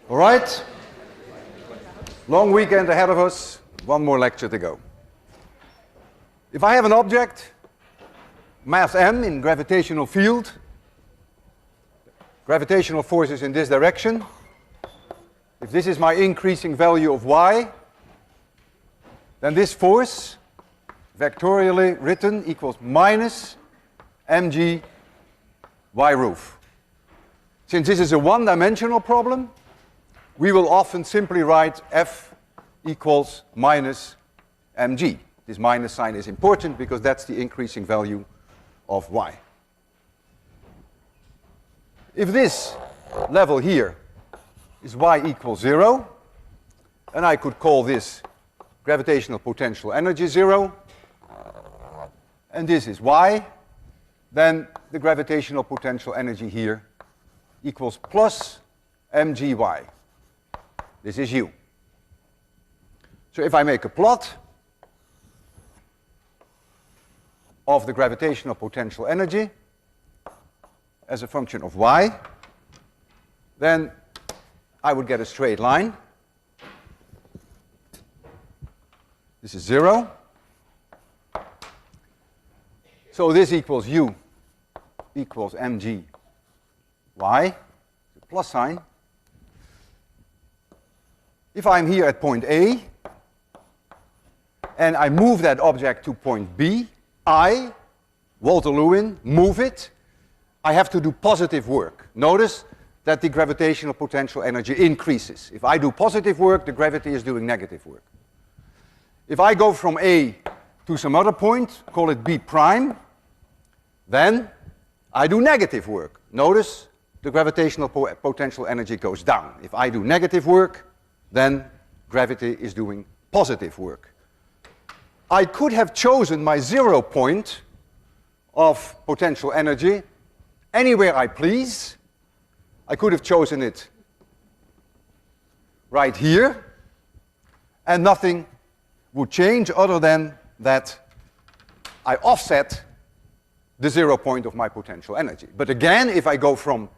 All right. Long weekend ahead of us. One more lecture to go. If I have an object, mass m in gravitational field, gravitational force is in this direction. If this is my increasing value of y, then this force, vectorially written, equals minus mg y roof. Since this is a one-dimensional problem, we will often simply write F equals minus mg. This minus sign is important because that's the increasing value of y. If this level here is y equals 0, and I could call this gravitational potential energy 0, and this is y, then the gravitational potential energy here equals plus mgy. This is u. So if I make a plot of the gravitational potential energy as a function of y, then I would get a straight line. This is 0. So this equals u equals mg y, the plus sign. If I'm here at point A, and I move that object to point B, Walter Lewin, move it, I have to do positive work. Notice that the gravitational potential energy increases. If I do positive work, the gravity is doing negative work. If I go from A to some other point, call it B prime, then I do negative work. Notice the gravitational potential energy goes down. If I do negative work, then gravity is doing positive work. I could have chosen my 0 point of potential energy anywhere I please. I could have chosen it right here, and nothing would change other than that I offset the 0 point of my potential energy. But again, if I go from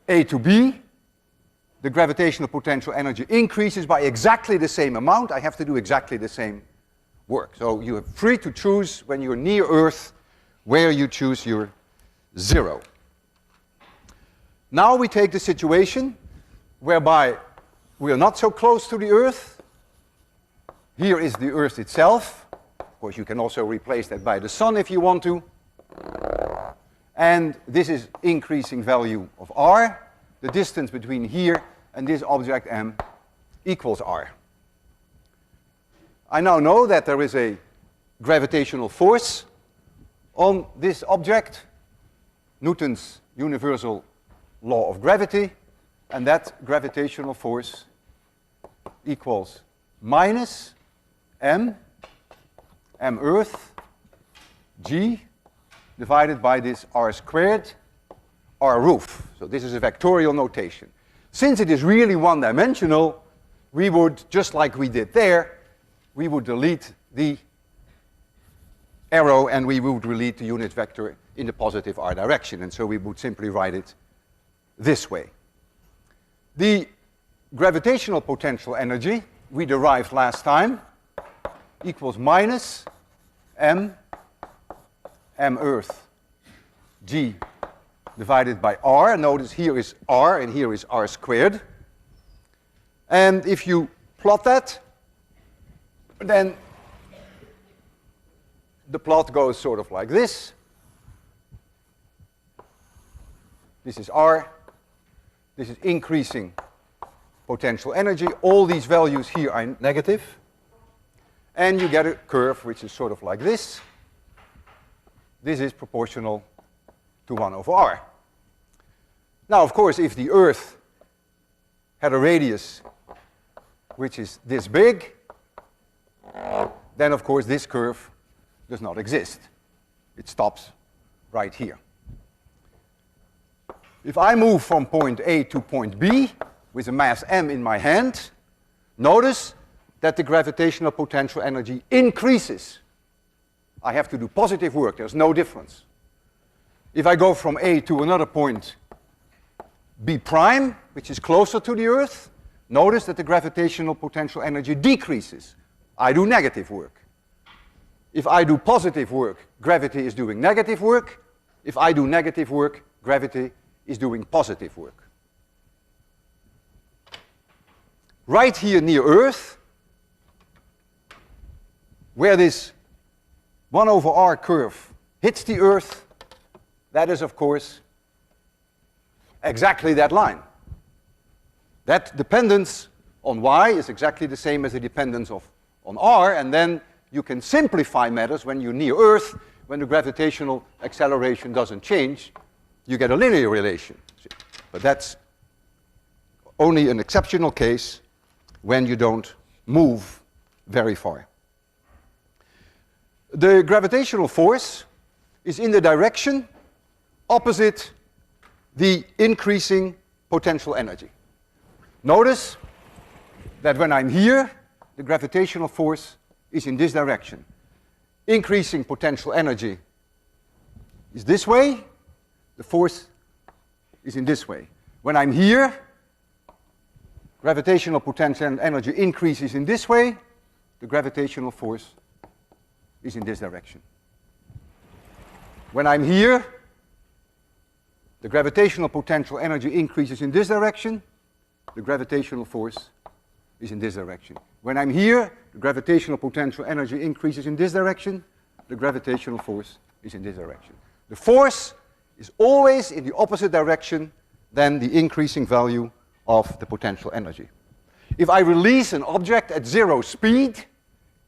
A to B, the gravitational potential energy increases by exactly the same amount. I have to do exactly the same work. So you are free to choose when you're near Earth where you choose your 0. Now we take the situation whereby we are not so close to the Earth. Here is the Earth itself. Of course, you can also replace that by the sun if you want to. And this is increasing value of r. The distance between here and this object m equals r. I now know that there is a gravitational force on this object, Newton's universal law of gravity, and that gravitational force equals minus m Earth, g, divided by this r squared, r roof. So this is a vectorial notation. Since it is really one-dimensional, we would, just like we did there, we would delete the arrow and we would delete the unit vector in the positive r direction. And so we would simply write it this way. The gravitational potential energy we derived last time equals minus m Earth g divided by r. Notice here is r and here is r squared. And if you plot that, then the plot goes sort of like this. This is r. This is increasing potential energy. All these values here are negative. And you get a curve which is sort of like this. This is proportional to 1 over r. Now, of course, if the Earth had a radius which is this big, then, of course, this curve does not exist. It stops right here. If I move from point A to point B with a mass m in my hand, notice that the gravitational potential energy increases. I have to do positive work. There's no difference. If I go from A to another point B prime, which is closer to the Earth, notice that the gravitational potential energy decreases. I do negative work. If I do positive work, gravity is doing negative work. If I do negative work, gravity is doing positive work. Right here near Earth, where this 1 over r curve hits the Earth, that is, of course, exactly that line. That dependence on y is exactly the same as the dependence on r, and then you can simplify matters when you're near Earth, when the gravitational acceleration doesn't change, you get a linear relation. But that's only an exceptional case when you don't move very far. The gravitational force is in the direction opposite the increasing potential energy. Notice that when I'm here, the gravitational force is in this direction. Increasing potential energy is this way, the force is in this way. When I'm here, gravitational potential energy increases in this way, the gravitational force is in this direction. When I'm here, the gravitational potential energy increases in this direction, the gravitational force is in this direction. When I'm here, the gravitational potential energy increases in this direction, the gravitational force is in this direction. The force is always in the opposite direction than the increasing value of the potential energy. If I release an object at 0 speed,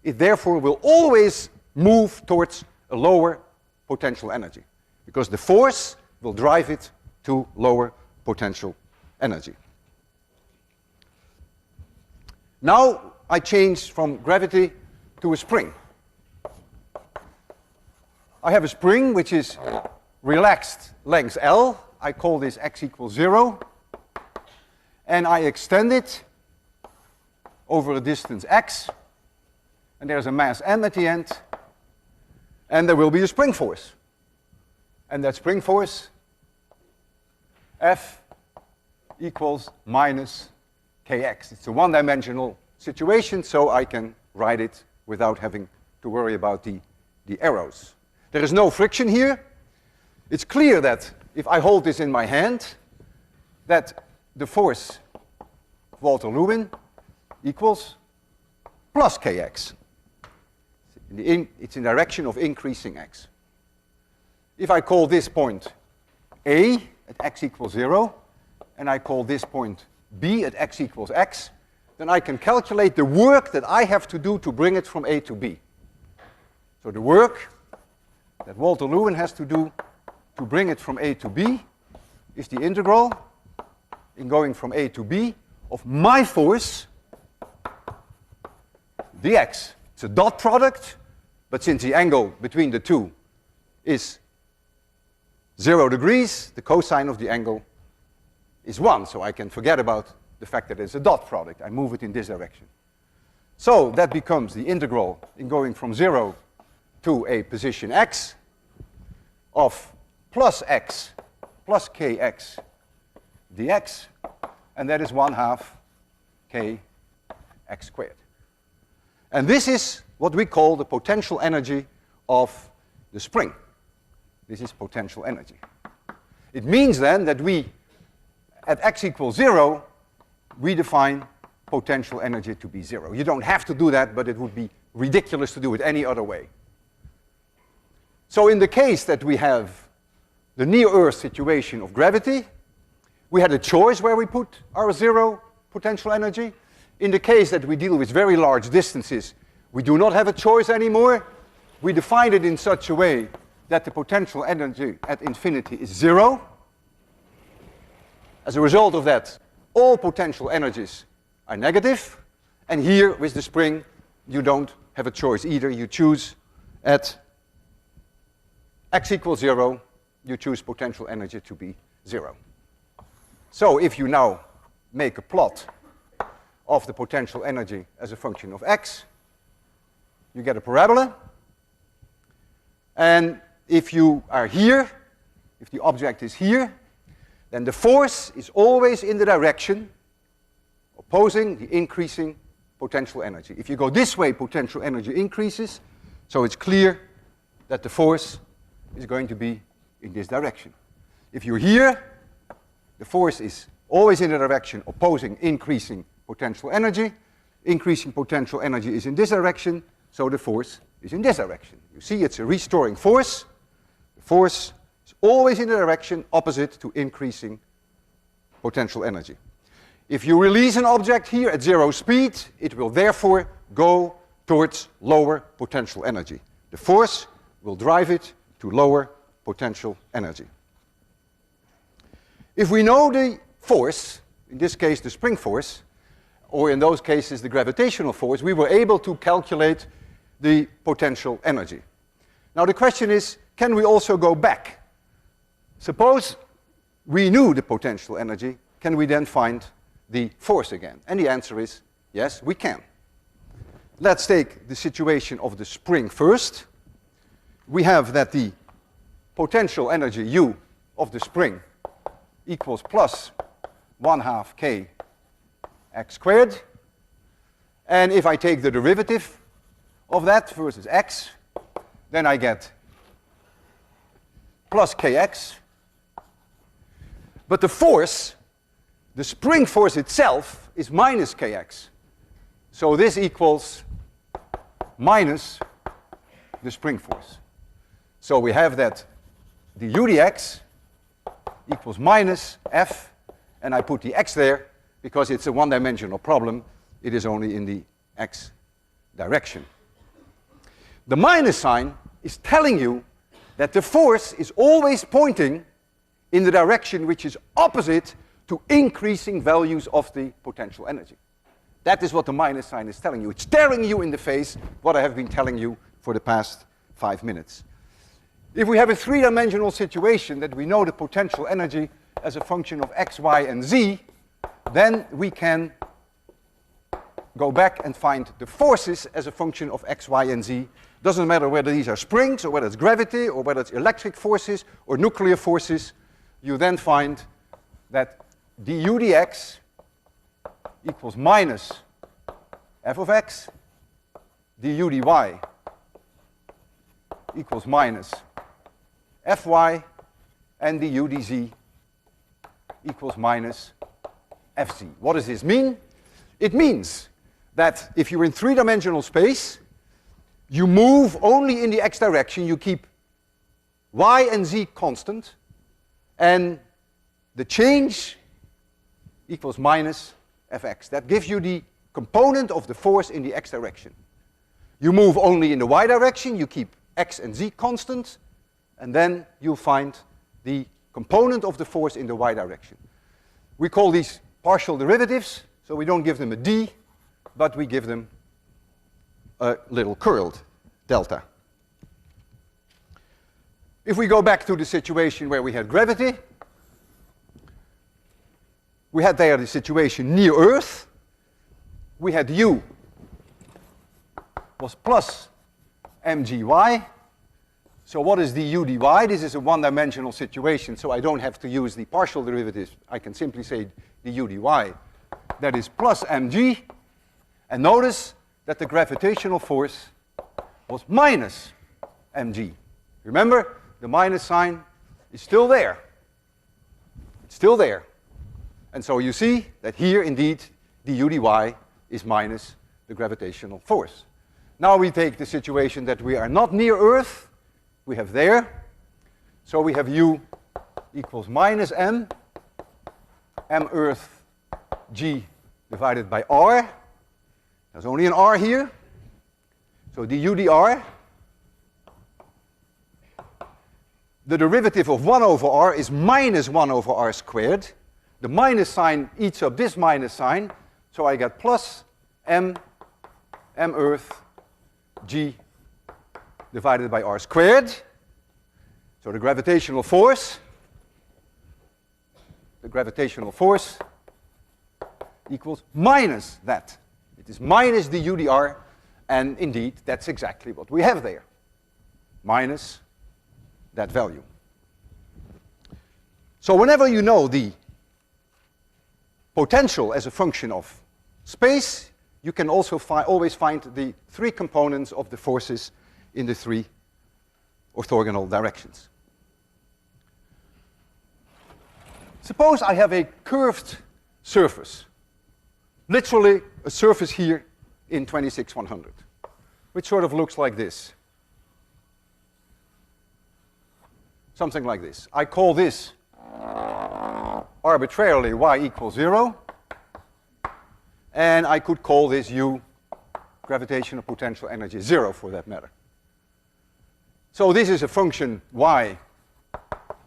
it therefore will always move towards a lower potential energy, because the force will drive it to lower potential energy. Now I change from gravity to a spring. I have a spring which is relaxed length L. I call this x equals 0. And I extend it over a distance x. And there's a mass m at the end. And there will be a spring force. And that spring force, F equals minus kx. It's a one-dimensional situation, so I can write it without having to worry about the arrows. There is no friction here. It's clear that if I hold this in my hand, that the force of Walter Lewin equals plus kx. It's in the direction of increasing x. If I call this point A at x equals 0, and I call this point B at x equals x, then I can calculate the work that I have to do to bring it from A to B. So the work that Walter Lewin has to do to bring it from A to B is the integral in going from A to B of my force dx. It's a dot product, but since the angle between the two is 0 degrees, the cosine of the angle is 1, so I can forget about the fact that it's a dot product. I move it in this direction. So that becomes the integral in going from 0 to a position x of plus x plus kx dx, and that is 1/2 kx squared. And this is what we call the potential energy of the spring. This is potential energy. It means then that we, at x equals 0, we define potential energy to be 0. You don't have to do that, but it would be ridiculous to do it any other way. So in the case that we have the near-Earth situation of gravity, we had a choice where we put our 0 potential energy. In the case that we deal with very large distances, we do not have a choice anymore. We define it in such a way that the potential energy at infinity is 0. As a result of that, all potential energies are negative. And here, with the spring, you don't have a choice either. You choose at x equals 0, you choose potential energy to be 0. So if you now make a plot of the potential energy as a function of x, you get a parabola. And if you are here, if the object is here, then the force is always in the direction opposing the increasing potential energy. If you go this way, potential energy increases, so it's clear that the force is going to be in this direction. If you're here, the force is always in the direction opposing increasing potential energy. Increasing potential energy is in this direction, so the force is in this direction. You see, it's a restoring force. The force is always in the direction opposite to increasing potential energy. If you release an object here at 0 speed, it will therefore go towards lower potential energy. The force will drive it to lower potential energy. If we know the force, in this case the spring force, or in those cases the gravitational force, we were able to calculate the potential energy. Now the question is, can we also go back? Suppose we knew the potential energy, can we then find the force again? And the answer is yes, we can. Let's take the situation of the spring first. We have that the potential energy U of the spring equals plus 1/2 k x squared. And if I take the derivative of that versus x, then I get plus kx. But the force, the spring force itself, is minus kx. So this equals minus the spring force. So we have that the u dx equals minus f, and I put the x there because it's a one-dimensional problem. It is only in the x direction. The minus sign is telling you that the force is always pointing in the direction which is opposite to increasing values of the potential energy. That is what the minus sign is telling you. It's staring you in the face what I have been telling you for the past 5 minutes. If we have a three-dimensional situation that we know the potential energy as a function of x, y, and z, then we can go back and find the forces as a function of x, y, and z. Doesn't matter whether these are springs, or whether it's gravity, or whether it's electric forces, or nuclear forces. You then find that du dx equals minus f of x, du dy equals minus fy, and du dz equals minus fz. What does this mean? It means that if you're in three-dimensional space, you move only in the x direction, you keep y and z constant, and the change equals minus fx. That gives you the component of the force in the x direction. You move only in the y direction, you keep x and z constant, and then you'll find the component of the force in the y direction. We call these partial derivatives, so we don't give them a d, but we give them a little curled delta. If we go back to the situation where we had gravity, we had there the situation near Earth. We had u was plus mgy. So what is du dy? This is a one-dimensional situation, so I don't have to use the partial derivatives. I can simply say du dy. That is plus mg. And notice that the gravitational force was minus mg. Remember, the minus sign is still there. It's still there. And so you see that here, indeed, du dy is minus the gravitational force. Now we take the situation that we are not near Earth. We have there. So we have u equals minus m Earth g divided by r. There's only an r here. So du dr. The derivative of 1 over r is minus 1 over r squared. The minus sign eats up this minus sign, so I get plus m Earth g divided by r squared. So the gravitational force equals minus that. It is minus du dr, and indeed that's exactly what we have there. Minus that value. So whenever you know the potential as a function of space, you can also always find the three components of the forces in the three orthogonal directions. Suppose I have a curved surface, literally a surface here in 26100, which sort of looks like this. Something like this. I call this arbitrarily y equals 0, and I could call this u gravitational potential energy 0 for that matter. So this is a function y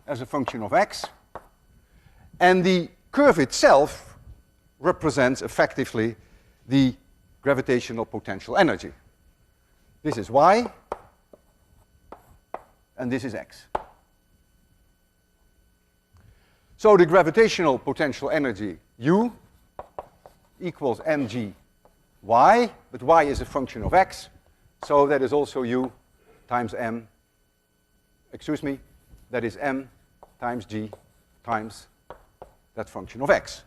as a function of x, and the curve itself represents effectively the gravitational potential energy. This is y, and this is x. So the gravitational potential energy u equals mg y, but y is a function of x, so that is also u times m, that is m times g times that function of x.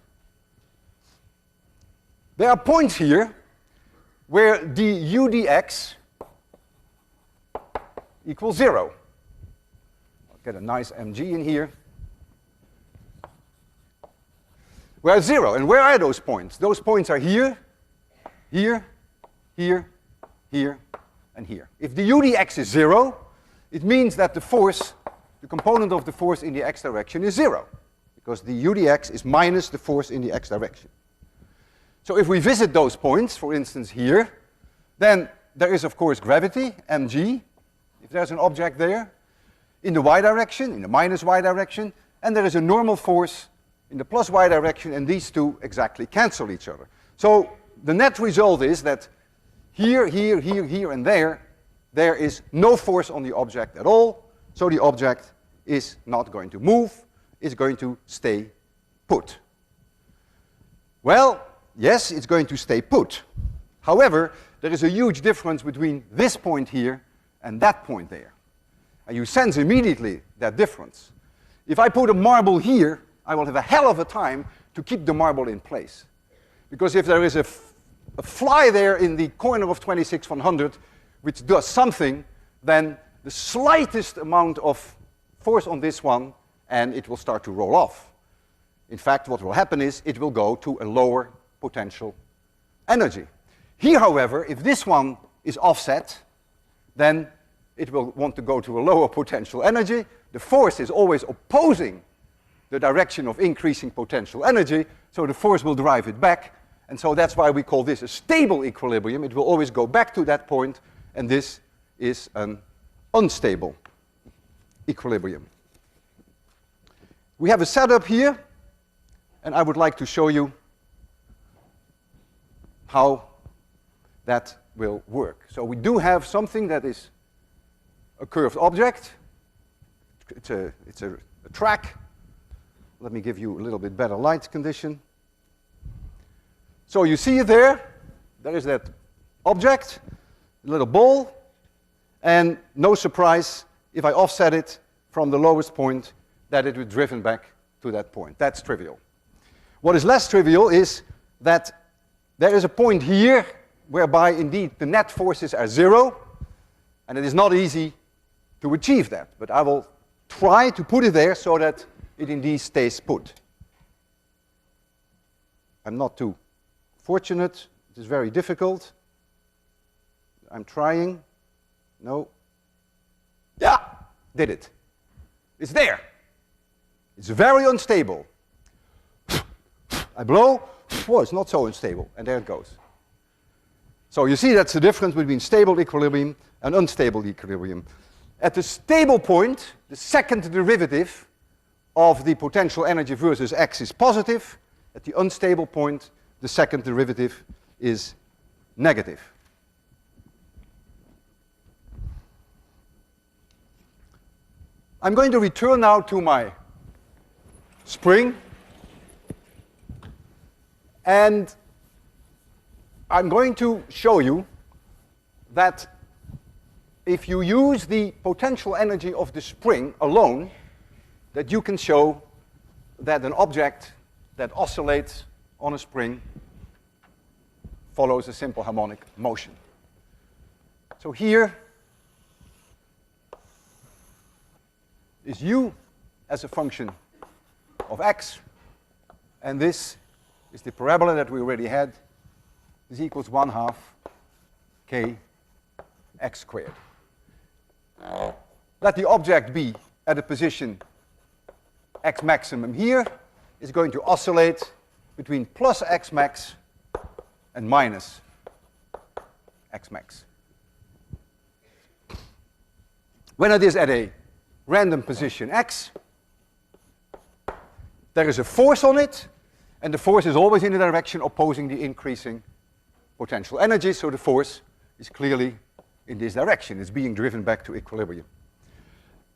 There are points here where du dx equals 0. I'll get a nice mg in here. Where it's 0. And where are those points? Those points are here, here, here, here, and here. If the u dx is 0, it means that the force, the component of the force in the x direction is 0, because the u dx is minus the force in the x direction. So if we visit those points, for instance here, then there is of course gravity, mg, if there's an object there, in the y direction, in the minus y direction, and there is a normal force in the plus y direction, and these two exactly cancel each other. So the net result is that here, here, here, here, and there is no force on the object at all, so the object is not going to move, is going to stay put. Well, yes, it's going to stay put. However, there is a huge difference between this point here and that point there. And you sense immediately that difference. If I put a marble here, I will have a hell of a time to keep the marble in place. Because if there is a fly there in the corner of 26100 which does something, then the slightest amount of force on this one and it will start to roll off. In fact, what will happen is it will go to a lower potential energy. Here, however, if this one is offset, then it will want to go to a lower potential energy. The force is always opposing the direction of increasing potential energy, so the force will drive it back, and so that's why we call this a stable equilibrium. It will always go back to that point, and this is an unstable equilibrium. We have a setup here, and I would like to show you how that will work. So we do have something that is a curved object. It's a track. Let me give you a little bit better light condition. So you see it there. There is that object, a little ball, and no surprise if I offset it from the lowest point that it will be driven back to that point. That's trivial. What is less trivial is that there is a point here whereby indeed the net forces are 0, and it is not easy to achieve that, but I will try to put it there so that it indeed stays put. I'm not too fortunate. It is very difficult. I'm trying. No. Yeah, did it. It's there. It's very unstable. I blow. Whoa, it's not so unstable. And there it goes. So you see that's the difference between stable equilibrium and unstable equilibrium. At the stable point, the second derivative of the potential energy versus x is positive. At the unstable point, the second derivative is negative. I'm going to return now to my spring, and I'm going to show you that if you use the potential energy of the spring alone, that you can show that an object that oscillates on a spring follows a simple harmonic motion. So here is u as a function of x, and this is the parabola that we already had. This equals 1/2 k x squared. Let the object be at a position x maximum here, is going to oscillate between plus x max and minus x max. When it is at a random position x, there is a force on it, and the force is always in the direction opposing the increasing potential energy, so the force is clearly in this direction. It's being driven back to equilibrium.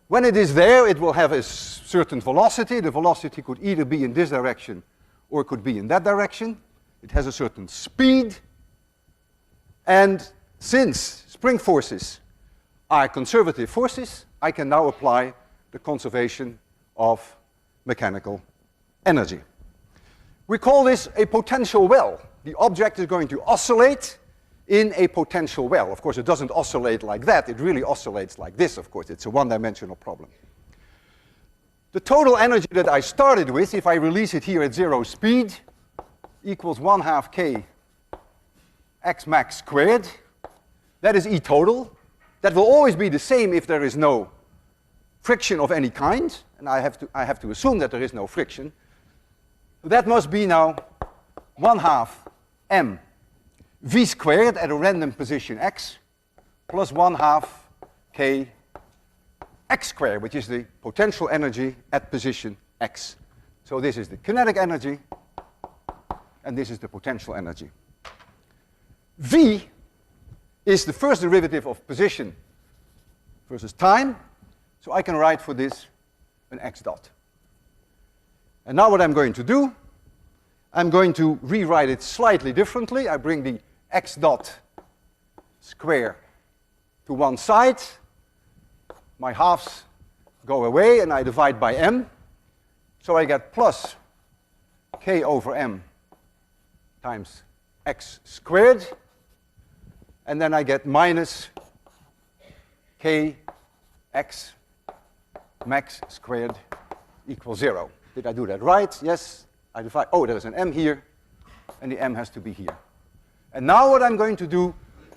When it is there, it will have a certain velocity. The velocity could either be in this direction or it could be in that direction. It has a certain speed. And since spring forces are conservative forces, I can now apply the conservation of mechanical energy. We call this a potential well. The object is going to oscillate in a potential well. Of course, it doesn't oscillate like that. It really oscillates like this, of course. It's a one-dimensional problem. The total energy that I started with, if I release it here at 0 speed, equals 1/2 k x max squared. That is E total. That will always be the same if there is no friction of any kind. And I have to assume that there is no friction. That must be now 1/2 m v squared at a random position x plus 1/2 k x squared, which is the potential energy at position x. So this is the kinetic energy, and this is the potential energy. V is the first derivative of position versus time, so I can write for this an x dot. And now what I'm going to do, I'm going to rewrite it slightly differently. I bring the x dot square to one side. My halves go away, and I divide by m. So I get plus k over m times x squared. And then I get minus k x max squared equals 0. Did I do that right? Yes. I divide. Oh, there's an m here, and the m has to be here. And now what I'm going to do,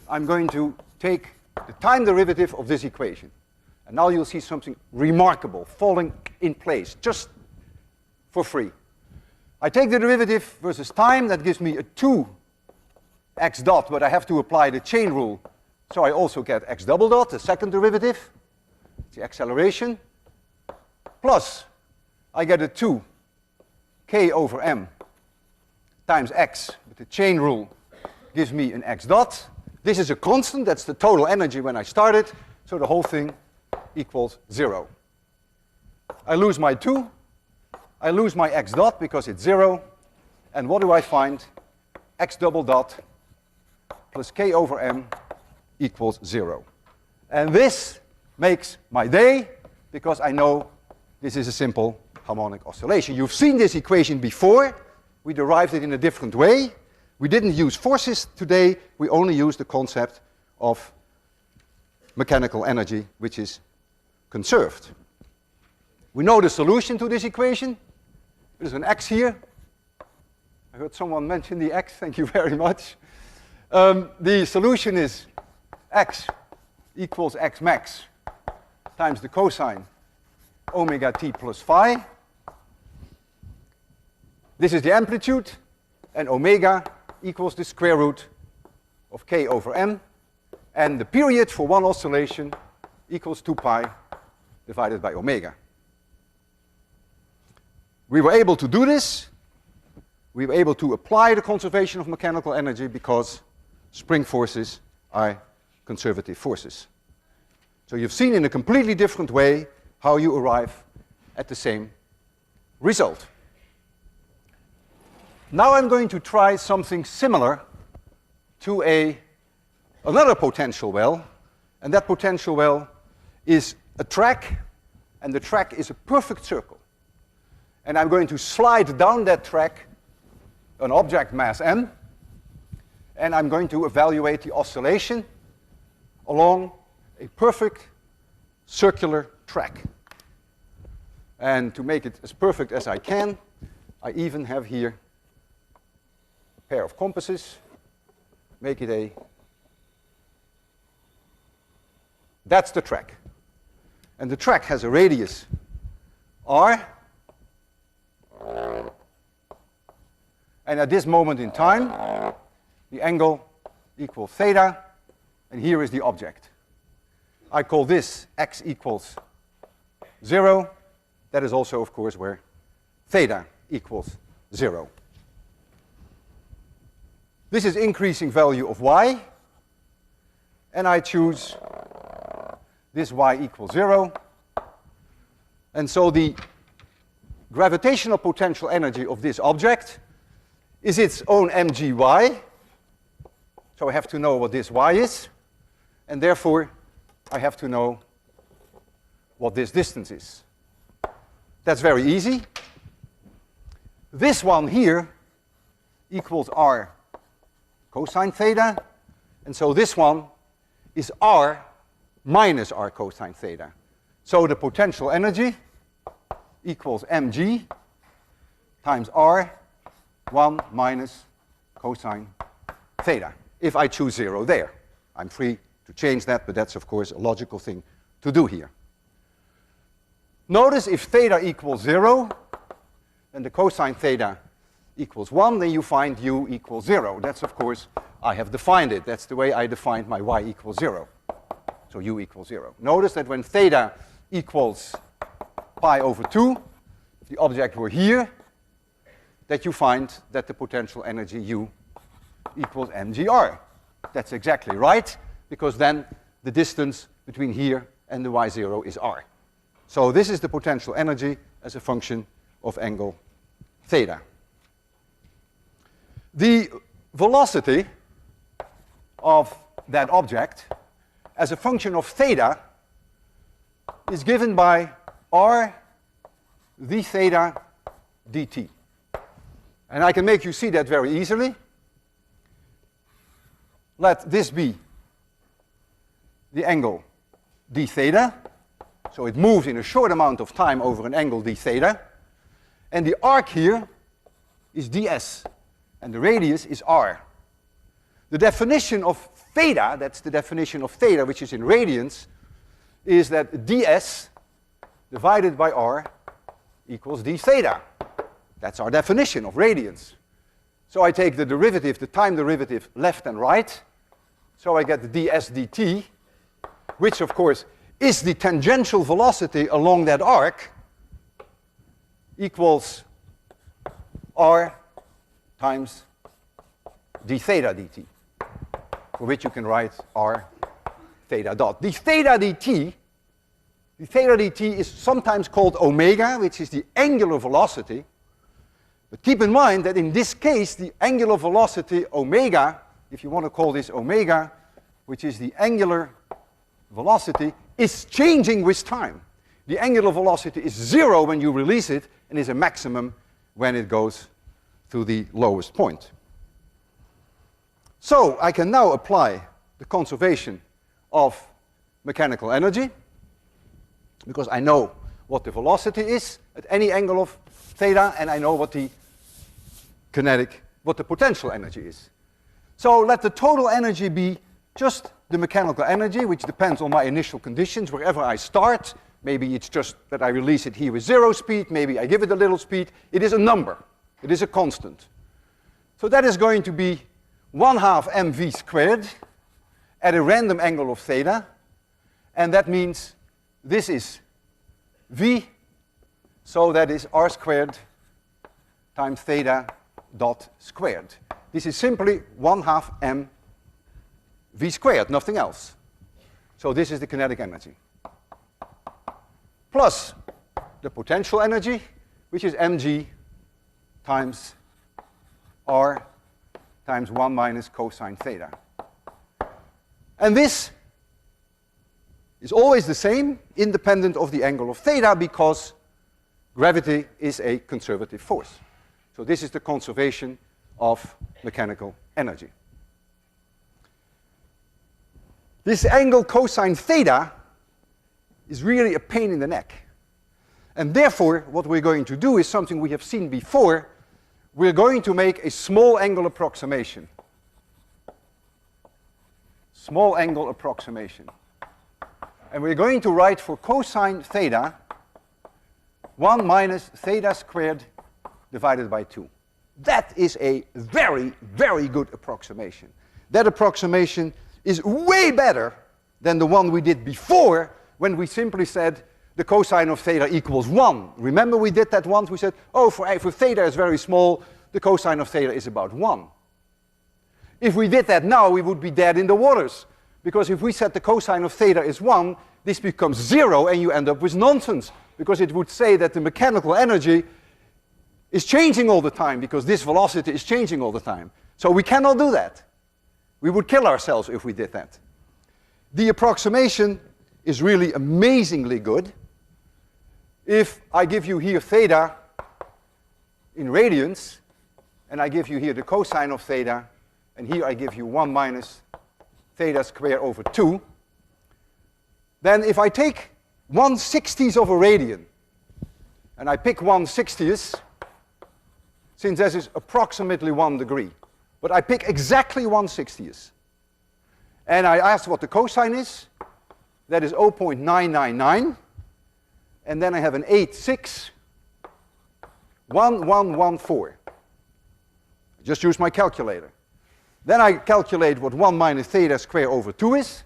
I'm going to take the time derivative of this equation. And now you'll see something remarkable falling in place, just for free. I take the derivative versus time. That gives me a 2x dot, but I have to apply the chain rule. So I also get x double dot, the second derivative, the acceleration, plus I get a 2k over m times x, but the chain rule gives me an x dot. This is a constant, that's the total energy when I started, so the whole thing equals 0. I lose my 2, I lose my x dot because it's 0, and what do I find? X double dot plus k over m equals 0. And this makes my day, because I know this is a simple harmonic oscillation. You've seen this equation before. We derived it in a different way. We didn't use forces today. We only used the concept of mechanical energy, which is conserved. We know the solution to this equation. There's an x here. I heard someone mention the x. Thank you very much. The solution is x equals x max times the cosine omega t plus phi. This is the amplitude, and omega equals the square root of k over m. And the period for one oscillation equals 2 pi divided by omega. We were able to do this. We were able to apply the conservation of mechanical energy because spring forces are conservative forces. So you've seen in a completely different way how you arrive at the same result. Now I'm going to try something similar to another potential well, and that potential well is a track, and the track is a perfect circle. And I'm going to slide down that track an object mass m, and I'm going to evaluate the oscillation along a perfect circular track. And to make it as perfect as I can, I even have here a pair of compasses. Make it a... That's the track. And the track has a radius r. And at this moment in time, the angle equals theta, and here is the object. I call this x equals 0. That is also, of course, where theta equals 0. This is increasing value of y, and I choose this y equals 0. And so the gravitational potential energy of this object is its own mgy. So I have to know what this y is, and therefore I have to know what this distance is. That's very easy. This one here equals r cosine theta, and so this one is r minus r cosine theta. So the potential energy equals mg times r 1 minus cosine theta, if I choose 0 there. I'm free to change that, but that's, of course, a logical thing to do here. Notice if theta equals 0, then the cosine theta equals 1, then you find u equals 0. That's, of course, I have defined it. That's the way I defined my y equals 0. So u equals 0. Notice that when theta equals pi over 2, if the object were here, that you find that the potential energy u equals mgr. That's exactly right, because then the distance between here and the y0 is r. So this is the potential energy as a function of angle theta. The velocity of that object as a function of theta is given by r d theta dt. And I can make you see that very easily. Let this be the angle d theta. So it moves in a short amount of time over an angle d theta. And the arc here is ds, and the radius is r. The definition of theta, that's the definition of theta, which is in radians, is that ds divided by r equals d theta. That's our definition of radians. So I take the derivative, the time derivative, left and right. So I get the ds dt, which, of course, is the tangential velocity along that arc, equals r times d theta dt, for which you can write r theta dot. The theta dt is sometimes called omega, which is the angular velocity. But keep in mind that in this case, the angular velocity omega, if you want to call this omega, which is the angular velocity, is changing with time. The angular velocity is 0 when you release it, and is a maximum when it goes to the lowest point. So I can now apply the conservation of mechanical energy, because I know what the velocity is at any angle of theta, and I know what the potential energy is. So let the total energy be just the mechanical energy, which depends on my initial conditions. Wherever I start, maybe it's just that I release it here with 0 speed, maybe I give it a little speed. It is a number. It is a constant. So that is going to be 1/2 mv squared at a random angle of theta, and that means this is v, so that is r squared times theta dot squared. This is simply 1/2 m v squared, nothing else. So this is the kinetic energy. Plus the potential energy, which is mg times r times 1 minus cosine theta. And this is always the same, independent of the angle of theta, because gravity is a conservative force. So this is the conservation of mechanical energy. This angle cosine theta is really a pain in the neck. And therefore, what we're going to do is something we have seen before. We're going to make a small angle approximation. Small angle approximation. And we're going to write for cosine theta 1 minus theta squared divided by 2. That is a very, very good approximation. That approximation is way better than the one we did before when we simply said the cosine of theta equals 1. Remember we did that once? We said, oh, for theta is very small, the cosine of theta is about 1. If we did that now, we would be dead in the waters. Because if we said the cosine of theta is 1, this becomes 0 and you end up with nonsense. Because it would say that the mechanical energy is changing all the time because this velocity is changing all the time. So we cannot do that. We would kill ourselves if we did that. The approximation is really amazingly good. If I give you here theta in radians, and I give you here the cosine of theta, and here I give you 1 minus theta squared over 2, then if I take 1/60th of a radian, and I pick 1/60th, since this is approximately 1 degree, but I pick exactly 1/60th, and I ask what the cosine is, that is 0.999, and then I have an 8.61114. Just use my calculator. Then I calculate what 1 minus theta squared over 2 is,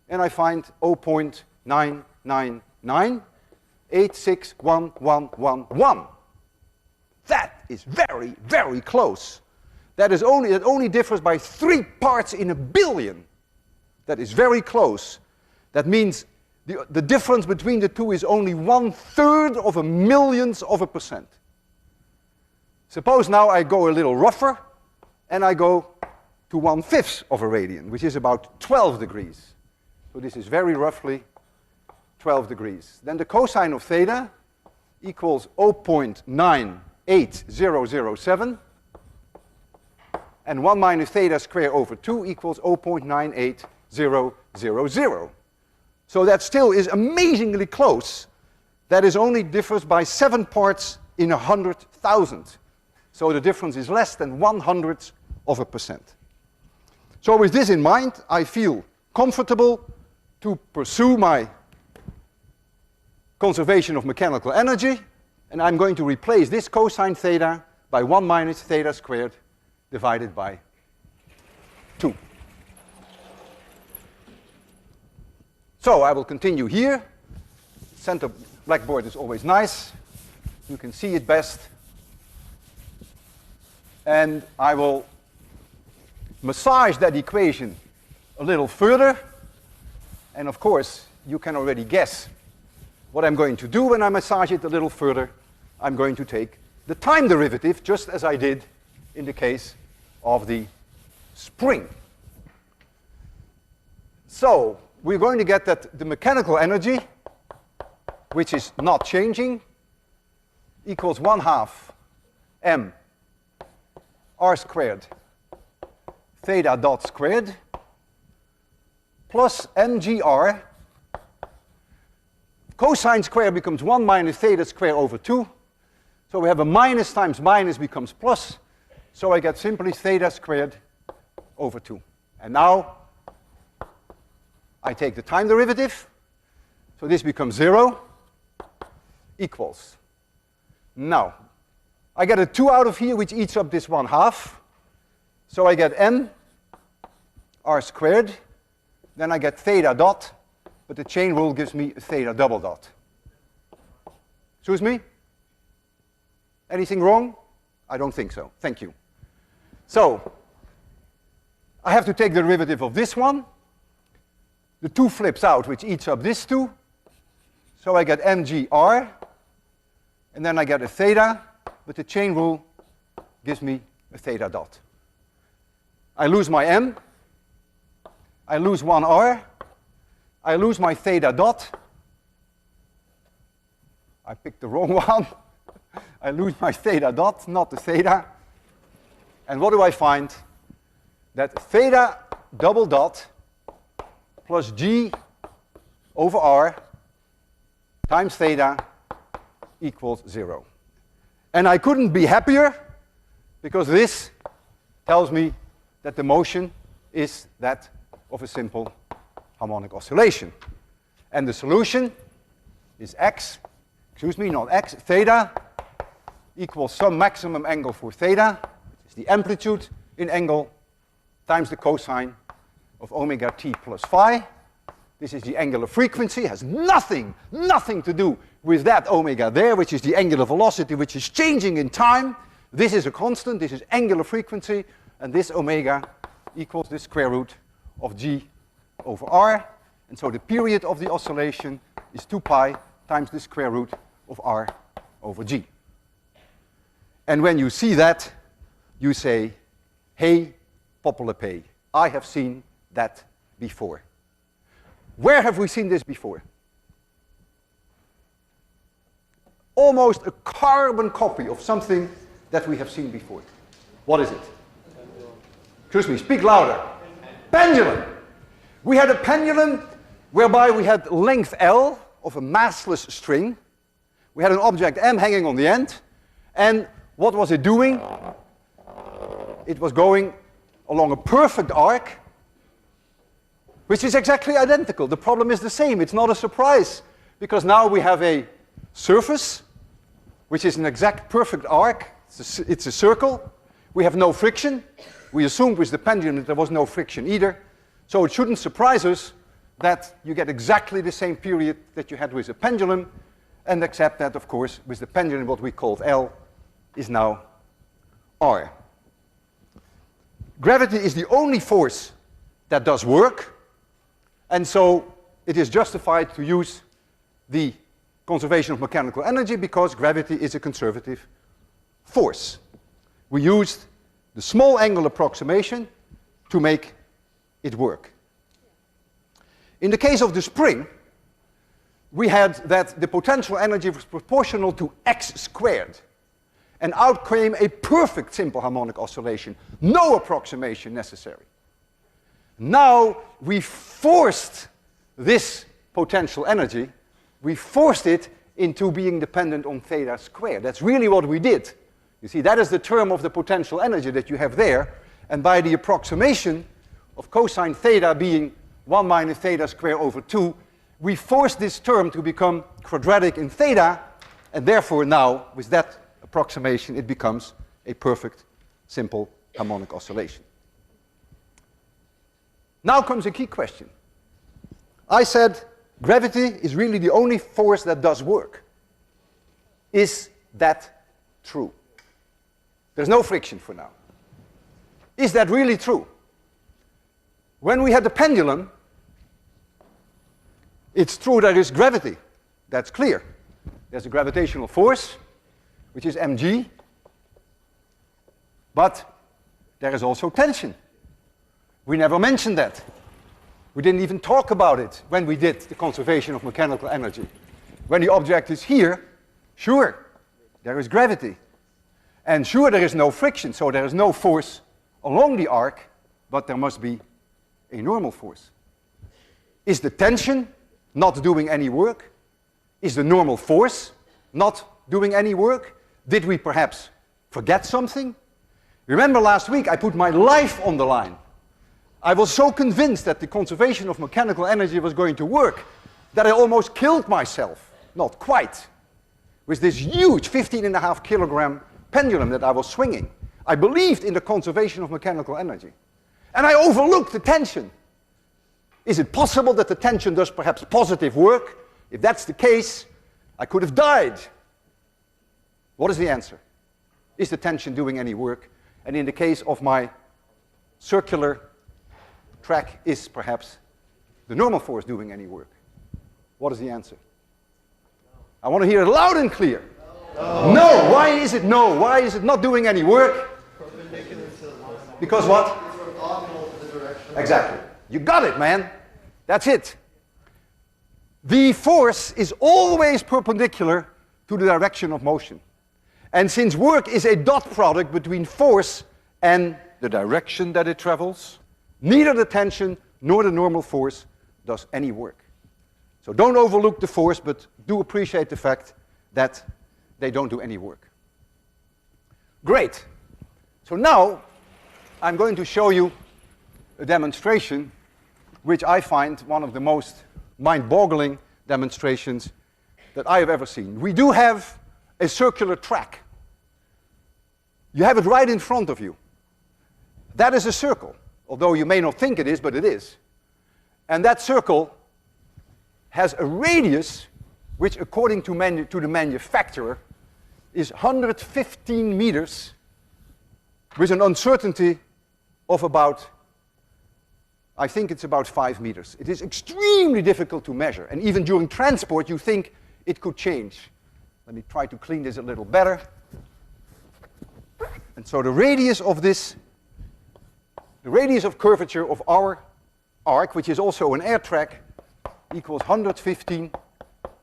and I find 0.999861111. That is very, very close. That only differs by 3 parts in a billion. That is very close. That means the difference between the two is only 1/3 of a millionth of a percent. Suppose now I go a little rougher, and I go to 1/5 of a radian, which is about 12 degrees. So this is very roughly 12 degrees. Then the cosine of theta equals 0.98007, and 1 minus theta squared over 2 equals 0.98000. So that still is amazingly close. That is only differs by 7 parts in 100,000. So the difference is less than 1/100th of a percent. So with this in mind, I feel comfortable to pursue my conservation of mechanical energy, and I'm going to replace this cosine theta by 1 minus theta squared divided by 2. So I will continue here. Center blackboard is always nice. You can see it best. And I will massage that equation a little further. And of course, you can already guess what I'm going to do when I massage it a little further. I'm going to take the time derivative, just as I did in the case of the spring. So we're going to get that the mechanical energy, which is not changing, equals 1/2 m r squared theta dot squared plus mgr. Cosine squared becomes 1 minus theta squared over 2. So we have a minus times minus becomes plus. So I get simply theta squared over 2. And now I take the time derivative. So this becomes 0 equals. Now, I get a 2 out of here, which eats up this 1/2. So I get m r squared. Then I get theta dot, but the chain rule gives me theta double dot. Excuse me? Anything wrong? I don't think so. Thank you. So, I have to take the derivative of this one. The 2 flips out, which eats up this 2. So I get mgr, and then I get a theta, but the chain rule gives me a theta dot. I lose my m. I lose 1r. I lose my theta dot. I picked the wrong one. I lose my theta dot, not the theta. And what do I find? That theta double dot plus G over R times theta equals 0. And I couldn't be happier, because this tells me that the motion is that of a simple harmonic oscillation. And the solution is theta equals some maximum angle for theta, which is the amplitude in angle, times the cosine of omega t plus phi. This is the angular frequency, has nothing to do with that omega there, which is the angular velocity, which is changing in time. This is a constant, this is angular frequency, and this omega equals the square root of G over R. And so the period of the oscillation is 2 pi times the square root of R over G. And when you see that, you say, hey, Popelepe, I have seen that before. Where have we seen this before? Almost a carbon copy of something that we have seen before. What is it? Excuse me, speak louder. Pendulum. We had a pendulum whereby we had length L of a massless string. We had an object M hanging on the end. And what was it doing? It was going along a perfect arc, which is exactly identical. The problem is the same. It's not a surprise, because now we have a surface, which is an exact perfect arc. It's a circle. We have no friction. We assumed with the pendulum that there was no friction either. So it shouldn't surprise us that you get exactly the same period that you had with a pendulum, and except that, of course, with the pendulum, what we called L is now R. Gravity is the only force that does work, and so it is justified to use the conservation of mechanical energy because gravity is a conservative force. We used the small angle approximation to make it work. In the case of the spring, we had that the potential energy was proportional to x squared. And out came a perfect simple harmonic oscillation. No approximation necessary. Now we forced this potential energy, we forced it into being dependent on theta squared. That's really what we did. You see, that is the term of the potential energy that you have there. And by the approximation of cosine theta being 1 minus theta squared over 2, we forced this term to become quadratic in theta, and therefore now, with that approximation, it becomes a perfect simple harmonic oscillation. Now comes a key question. I said gravity is really the only force that does work. Is that true? There's no friction for now. Is that really true? When we had the pendulum, it's true there is gravity. That's clear. There's a gravitational force, which is mg, but there is also tension. We never mentioned that. We didn't even talk about it when we did the conservation of mechanical energy. When the object is here, sure, there is gravity. And sure, there is no friction, so there is no force along the arc, but there must be a normal force. Is the tension not doing any work? Is the normal force not doing any work? Did we perhaps forget something? Remember last week I put my life on the line. I was so convinced that the conservation of mechanical energy was going to work that I almost killed myself. Not quite. With this huge 15.5 kilogram pendulum that I was swinging. I believed in the conservation of mechanical energy. And I overlooked the tension. Is it possible that the tension does perhaps positive work? If that's the case, I could have died. What is the answer? Is the tension doing any work? And in the case of my circular track, is perhaps the normal force doing any work? What is the answer? I want to hear it loud and clear. No. No. Why is it no? Why is it not doing any work? Because what? Exactly. You got it, man. That's it. The force is always perpendicular to the direction of motion. And since work is a dot product between force and the direction that it travels, neither the tension nor the normal force does any work. So don't overlook the force, but do appreciate the fact that they don't do any work. Great. So now I'm going to show you a demonstration which I find one of the most mind-boggling demonstrations that I have ever seen. We do have a circular track. You have it right in front of you. That is a circle, although you may not think it is, but it is. And that circle has a radius which, according to the manufacturer, is 115 meters with an uncertainty of about, I think it's about 5 meters. It is extremely difficult to measure, and even during transport you think it could change. Let me try to clean this a little better. And so the radius of this, the radius of curvature of our arc, which is also an air track, equals 115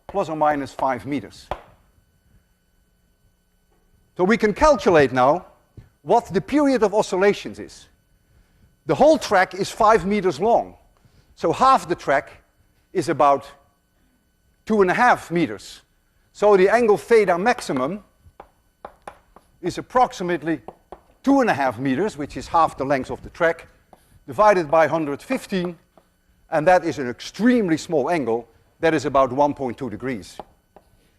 plus or minus 5 meters. So we can calculate now what the period of oscillations is. The whole track is 5 meters long. So half the track is about 2.5 meters. So the angle theta maximum is approximately 2.5 meters, which is half the length of the track, divided by 115, and that is an extremely small angle. That is about 1.2 degrees.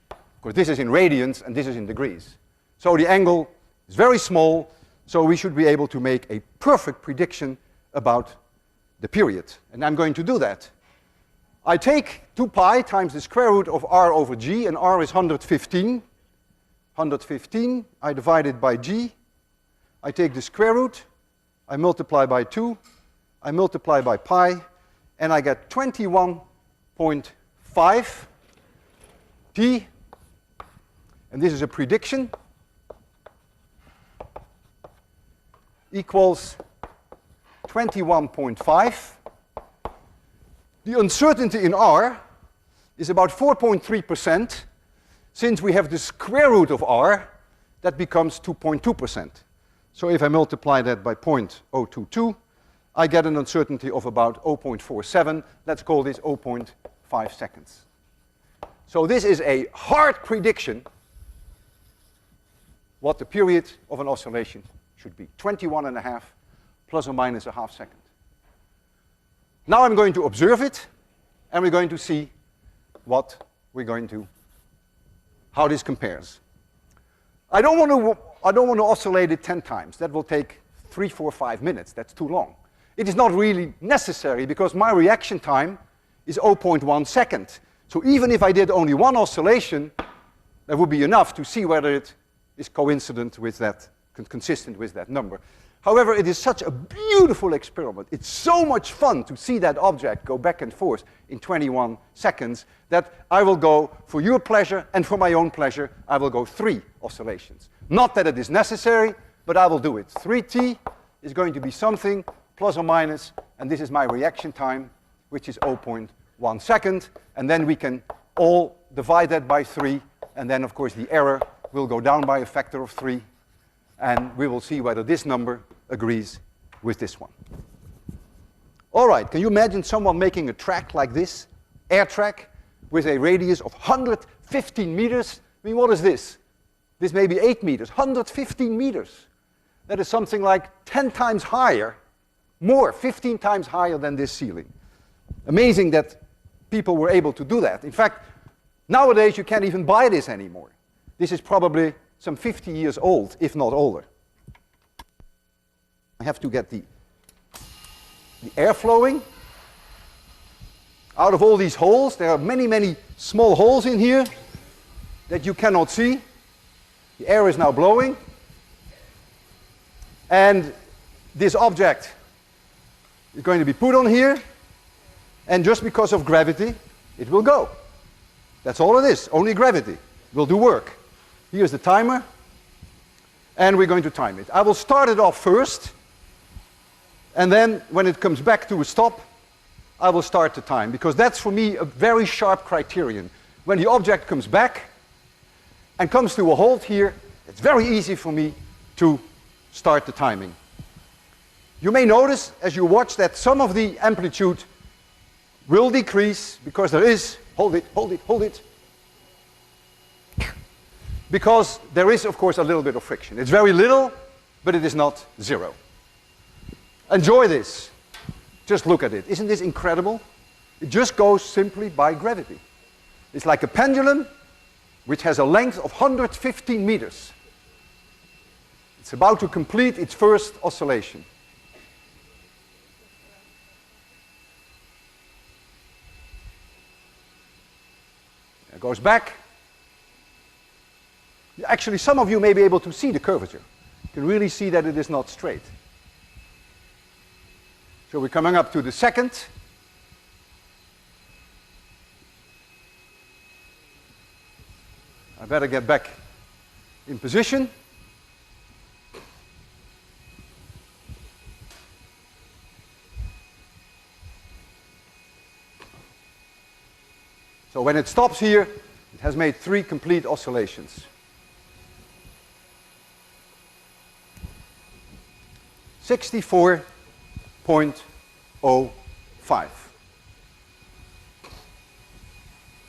Of course, this is in radians and this is in degrees. So the angle is very small, so we should be able to make a perfect prediction about the period. And I'm going to do that. I take 2 pi times the square root of r over g, and r is 115. 115, I divide it by g. I take the square root, I multiply by 2, I multiply by pi, and I get 21.5 t. And this is a prediction, equals 21.5. The uncertainty in r is about 4.3%. Since we have the square root of r, that becomes 2.2%. So if I multiply that by 0.022, I get an uncertainty of about 0.47. Let's call this 0.5 seconds. So this is a hard prediction what the period of an oscillation should be. 21.5 plus or minus a half second. Now I'm going to observe it, and we're going to see how this compares. I don't want to oscillate it 10 times. That will take 3, 4, 5 minutes. That's too long. It is not really necessary because my reaction time is 0.1 second. So even if I did only one oscillation, that would be enough to see whether it is coincident with that, consistent with that number. However, it is such a beautiful experiment. It's so much fun to see that object go back and forth in 21 seconds that I will go, for your pleasure and for my own pleasure, I will go 3 oscillations. Not that it is necessary, but I will do it. 3t is going to be something plus or minus, and this is my reaction time, which is 0.1 second. And then we can all divide that by 3, and then of course the error will go down by a factor of 3, and we will see whether this number agrees with this one. All right, can you imagine someone making a track like this, air track, with a radius of 115 meters? I mean, what is this? This may be 8 meters, 115 meters. That is something like 10 times higher, more, 15 times higher than this ceiling. Amazing that people were able to do that. In fact, nowadays you can't even buy this anymore. This is probably some 50 years old, if not older. I have to get the air flowing. Out of all these holes, there are many, many small holes in here that you cannot see. The air is now blowing. And this object is going to be put on here. And just because of gravity, it will go. That's all it is. Only gravity will do work. Here's the timer. And we're going to time it. I will start it off first. And then when it comes back to a stop, I will start the time. Because that's for me a very sharp criterion. When the object comes back and comes to a halt here, it's very easy for me to start the timing. You may notice as you watch that some of the amplitude will decrease because there is, hold it, because there is, of course, a little bit of friction. It's very little, but it is not zero. Enjoy this. Just look at it. Isn't this incredible? It just goes simply by gravity. It's like a pendulum which has a length of 115 meters. It's about to complete its first oscillation. It goes back. Actually, some of you may be able to see the curvature. You can really see that it is not straight. So we're coming up to the second. I better get back in position. So when it stops here, it has made 3 complete oscillations. 64.05.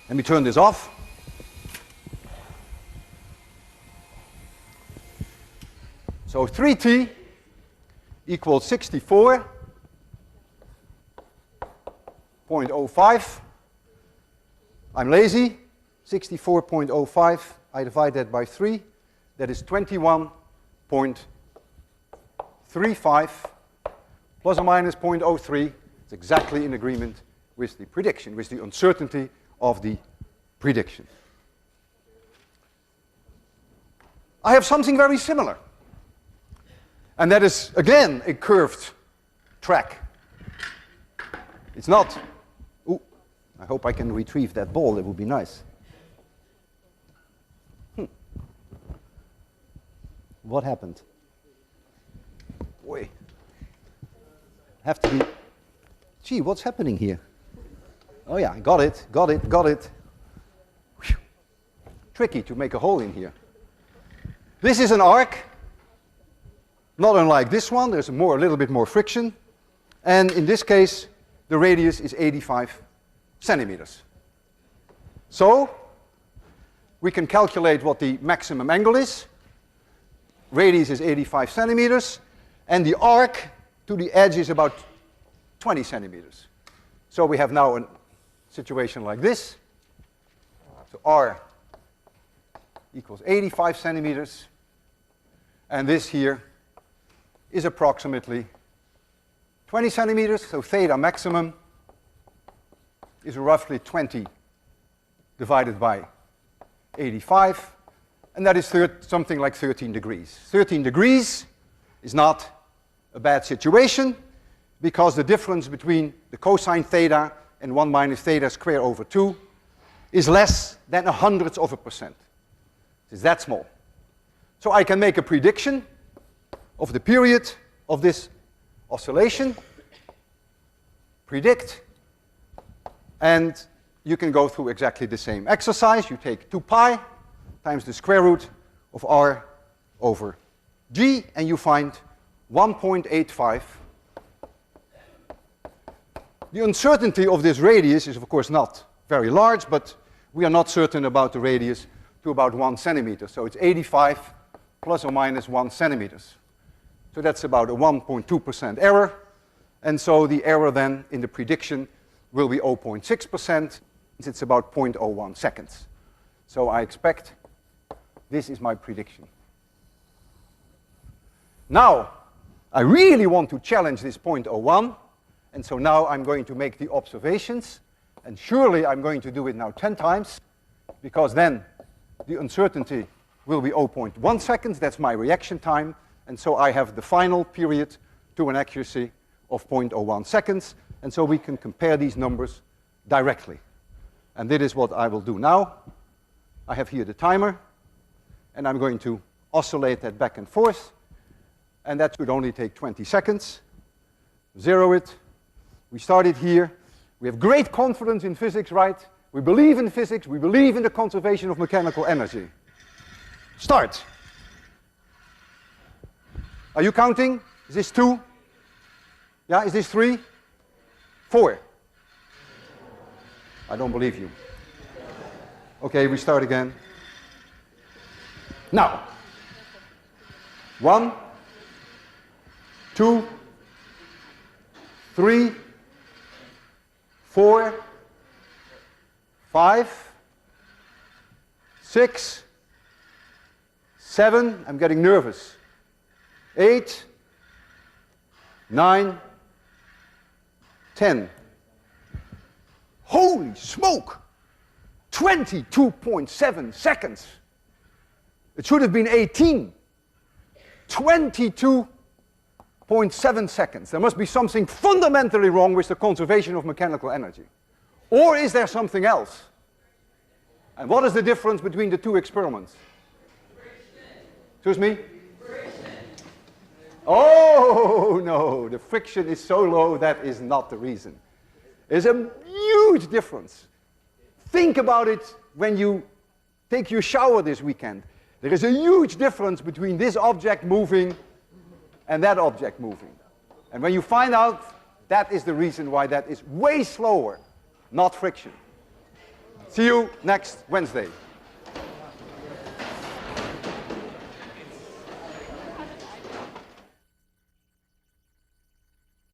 Let me turn this off. So 3t equals 64.05. I'm lazy. 64.05. I divide that by 3. That is 21.35 plus or minus 0.03. It's exactly in agreement with the prediction, with the uncertainty of the prediction. I have something very similar. And that is, again, a curved track. It's not. Ooh, I hope I can retrieve that ball. That would be nice. What happened? Boy. Have to be. Gee, what's happening here? Oh yeah, got it. Whew. Tricky to make a hole in here. This is an arc. Not unlike this one, there's a little bit more friction. And in this case, the radius is 85 centimeters. So, we can calculate what the maximum angle is. Radius is 85 centimeters, and the arc to the edge is about 20 centimeters. So we have now a situation like this. So R equals 85 centimeters, and this here is approximately 20 centimeters, so theta maximum is roughly 20 divided by 85, and that is something like 13 degrees. 13 degrees is not a bad situation, because the difference between the cosine theta and 1 minus theta squared over 2 is less than 0.01%. It's that small. So I can make a prediction of the period of this oscillation, predict, and you can go through exactly the same exercise. You take 2 pi times the square root of r over g, and you find 1.85. The uncertainty of this radius is, of course, not very large, but we are not certain about the radius to about 1 centimeter. So it's 85 plus or minus 1 centimeters. So that's about a 1.2% error. And so the error then in the prediction will be 0.6%. It's about 0.01 seconds. So I expect this is my prediction. Now, I really want to challenge this 0.01. And so now I'm going to make the observations. And surely I'm going to do it now 10 times, because then the uncertainty will be 0.1 seconds. That's my reaction time. And so I have the final period to an accuracy of 0.01 seconds. And so we can compare these numbers directly. And that is what I will do now. I have here the timer, and I'm going to oscillate that back and forth. And that should only take 20 seconds. Zero it. We started here. We have great confidence in physics, right? We believe in physics. We believe in the conservation of mechanical energy. Start. Are you counting? Is this 2? Yeah, is this 3? 4? I don't believe you. Okay, we start again. Now, 1, 2, 3, 4, 5, 6, 7, I'm getting nervous, 8, 9, 10. Holy smoke! 22.7 seconds. It should have been 18. 22.7 seconds. There must be something fundamentally wrong with the conservation of mechanical energy. Or is there something else? And what is the difference between the two experiments? Excuse me? Oh, no, the friction is so low, that is not the reason. There's a huge difference. Think about it when you take your shower this weekend. There is a huge difference between this object moving and that object moving. And when you find out, that is the reason why that is way slower, not friction. See you next Wednesday.